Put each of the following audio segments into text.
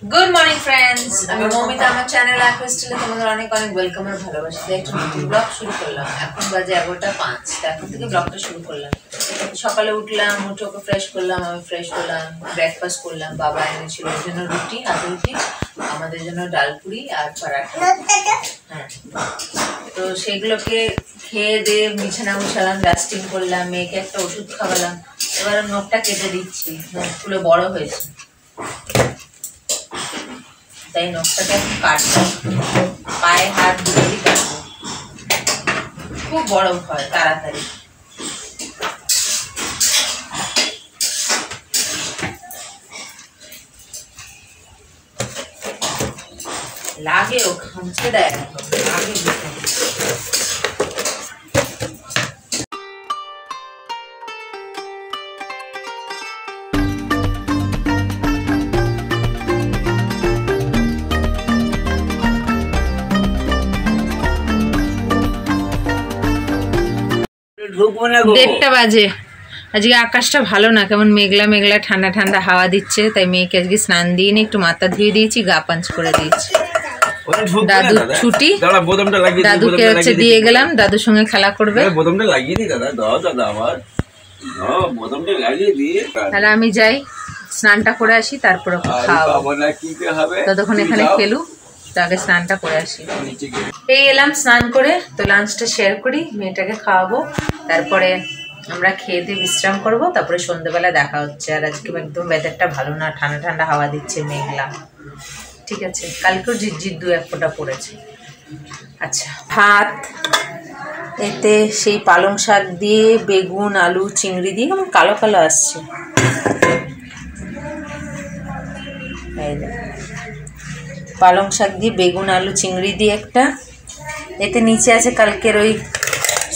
Good morning friends, আমি মৌমিতা। আমার channel অ্যাকোয়েস্টিলে তোমাদের অনেক অনেক ওয়েলকাম আর ভালোবাসা দিয়ে একটা নতুন ব্লগ শুরু করলাম। এখন বাজে 11:05। এখন থেকে ব্লগটা শুরু করলাম। সকালে উঠলাম, উঠে ওকে ফ্রেশ করলাম, আমি ফ্রেশ হলাম, ব্রেকফাস্ট করলাম। বাবা এনেছিল ওর জন্য রুটি, হাতে রুটি, আমাদের জন্য ডাল পুরি আর পরাঠা। হ্যাঁ, তো সেগুলোকে খেয়ে দিয়ে বিছানা গুছালাম, ডাস্টিং করলাম, মেয়েকে একটা ওষুধ খাওয়ালাম। এবার নখটা কেটে দিচ্ছি, নখগুলো বড় হয়েছে তাই নখটাকে এখন কাটবো, পায়ে হাত দুটোই কাটবো, খুব বড় হয় তাড়াতাড়ি। লাগে ও খামছে দেয়, লাগে দেড়টা বাজে। আজকে আকাশটা ভালো না, কেমন মেঘলা মেঘলা, ঠান্ডা ঠান্ডা হাওয়া দিচ্ছে। তাই মেয়েকে আজকে স্নান দিয়ে নিয়ে একটু মাথা ধুয়ে দিয়েছি, গা পাঞ্চ করে দিয়েছি। দাদু ছুটি, দাদুকে হচ্ছে দিয়ে গেলাম, দাদুর সঙ্গে খেলা করবে। তাহলে আমি যাই স্নানটা করে আসি, তারপরে খাওয়াবো। ততক্ষণ এখানে খেলু, আগে স্নানটা করে আসি। এই এলাম স্নান করে, তো লাঞ্চটা শেয়ার করি, মেয়েটাকে খাওয়াবো, তারপরে আমরা খেয়ে দিয়ে বিশ্রাম করবো। তারপরে সন্ধ্যেবেলা দেখা হচ্ছে। আর আজকে একদম ওয়েদারটা ভালো না, ঠান্ডা ঠান্ডা হাওয়া দিচ্ছে, মেঘলা। ঠিক আছে, কালকেও ঝিরঝির 2-1 ফোঁটা পড়েছে। আচ্ছা, ভাত, এতে সেই পালং শাক দিয়ে বেগুন, আলু, চিংড়ি দিয়ে কেমন কালো কালো আসছে। পালং শাক দিয়ে বেগুন, আলু, চিংড়ি দিয়ে একটা। এতে নিচে আছে কালকের ওই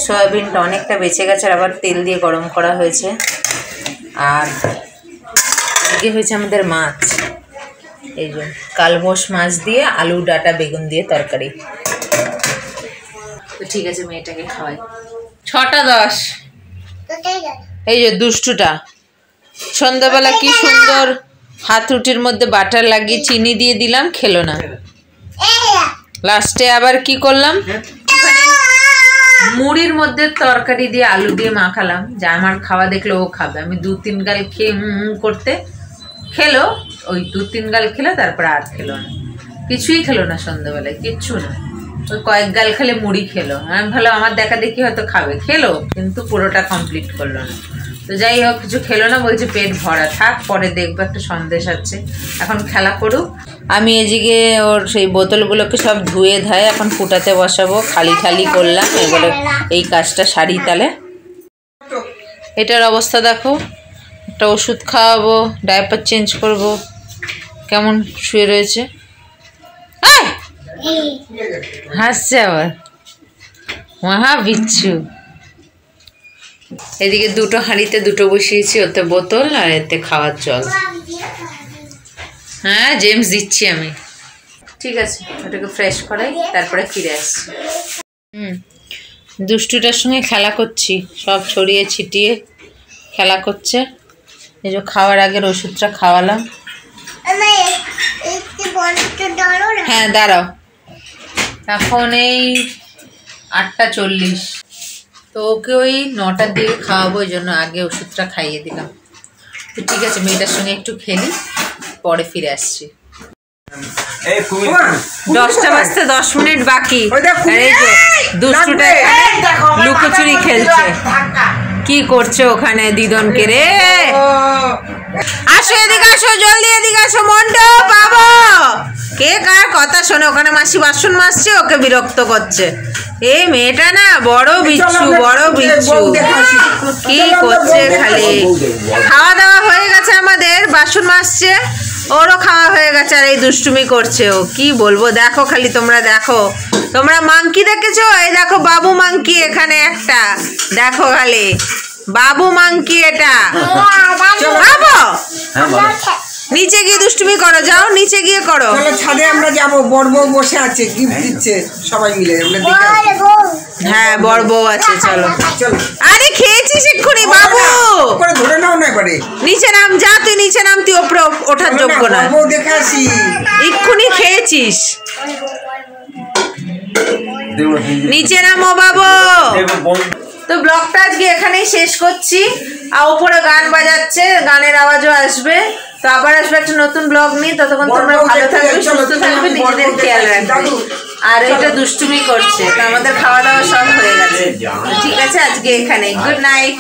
সয়াবিনটা, অনেকটা বেঁচে গেছে, আবার তেল দিয়ে গরম করা হয়েছে। আর আজকে হয়েছে আমাদের মাছ, এই যে কালবোস মাছ দিয়ে আলু, ডাঁটা, বেগুন দিয়ে তরকারি। তো ঠিক আছে, মেয়েটাকে খাওয়াই। 6:10। এই যে দুষ্টুটা সন্ধ্যাবেলা কি সুন্দর হাত রুটির মধ্যে বাটার লাগিয়ে চিনি দিয়ে দিলাম, খেলো না। লাস্টে আবার কি করলাম, মুড়ির মধ্যে তরকারি দিয়ে আলু দিয়ে মাখালাম, যা আমার খাওয়া দেখলে ও খাবে। আমি 2-3 গাল খেয়ে করতে খেলো, ওই 2-3 গাল খেলো, তারপর আর খেলো না, কিছুই খেলো না সন্ধ্যাবেলায়, কিচ্ছু না। ওই কয়েক গাল খেলে মুড়ি খেলো। আমি ভালো আমার দেখা দেখি হয়তো খাবে, খেলো, কিন্তু পুরোটা কমপ্লিট করলো না। তো যাই হোক, কিছু খেলো না, বলছে পেট ভরা থাক, পরে দেখবো, একটা সন্দেশ আছে। এখন খেলা করুক। আমি এদিকে ওর সেই বোতলগুলোকে সব ধুয়ে ধায়ে এখন ফুটাতে বসাবো। খালি খালি করলাম, এবারে এই কাজটা সারি। তাহলে এটার অবস্থা দেখো, একটা ওষুধ খাওয়াবো, ডায়াপার চেঞ্জ করব, কেমন শুয়ে রয়েছে। হাসছে আবার, মহা বিচ্ছু। এদিকে 2টো হাঁড়িতে 2টো বসিয়েছি, ওতে বোতল আর এতে খাওয়ার জল। হ্যাঁ, জেমস দিচ্ছি আমি। ঠিক আছে, ওটাকে ফ্রেশ করাই, তারপরে ফিরে আসছি। দুষ্টুটার সঙ্গে খেলা করছি, সব ছড়িয়ে ছিটিয়ে খেলা করছে। এই যে খাওয়ার আগের ওষুধটা খাওয়ালাম। হ্যাঁ দাঁড়াও, এখন এই 8:40। তো ওকে ওই 9টার দিকে খাওয়াবো, ওই জন্য আগে ওষুধটা খাইয়ে দিলাম। তো ঠিক আছে, মেয়েটার সঙ্গে একটু খেলি, পরে ফিরে আসছি। 10টা বাজতে 10 মিনিট বাকি। দুষ্টুটা লুকোচুরি খেলছে, কি করছে ওখানে দিদনকে রে। আসো এদিকে, আসো জলদি, এদিকে আসো। মন্টু বাবা, কে কার কথা শোনে? ওখানে মাসি বাসন মাজছে, ওকে বিরক্ত করছে। এই মেয়েটা না বড় বিচ্ছু, বড় বিচ্ছু, কি করছে খালি। খাওয়া দাওয়া হয়ে গেছে আমাদের, বাসন মাজছে, ওরও খাওয়া হয়ে গেছে, আর এই দুষ্টুমি করছে ও। কি বলবো, দেখো খালি, তোমরা দেখো। তোমরা মাংকি দেখেছো? এই দেখো বাবু মাংকি, এখানে একটা দেখো খালি, বাবু মাংকি। এটা বাবু নিচে গিয়ে দুষ্টুমি করো, যাও নিচে গিয়ে করো। চলো ছাদে আমরা যাবো, বড় বউ বসে আছে গিফট দিচ্ছে সবাই মিলে, আমরা দেখে হ্যাঁ বড় বউ আছে, চলো। চলো। আরে খেয়েছিস এক্ষুনি বাবু, করে ধরে নাও না এবারে। নিচে নাম, যা তুই নিচে নাম, তুই ওপরে ওঠার যোগ্য না। বউ দেখে আসি। এক্ষুনি খেয়েছিস, নিচে নামো বাবু। তো ব্লগটা আজকে এখানেই শেষ করছি। আর উপরে গান বাজাচ্ছে, গানের আওয়াজও আসবে। তো আবার আসবে একটা নতুন ব্লগ নিয়ে। ততক্ষণ তোমরা ভালো থাকবে, সুস্থ থাকবে, নিজেদের খেয়াল রাখবে। আর এটা দুষ্টুমি করছে, তো আমাদের খাওয়া দাওয়া সব হয়ে গেছে। ঠিক আছে, আজকে এখানে গুড নাইট।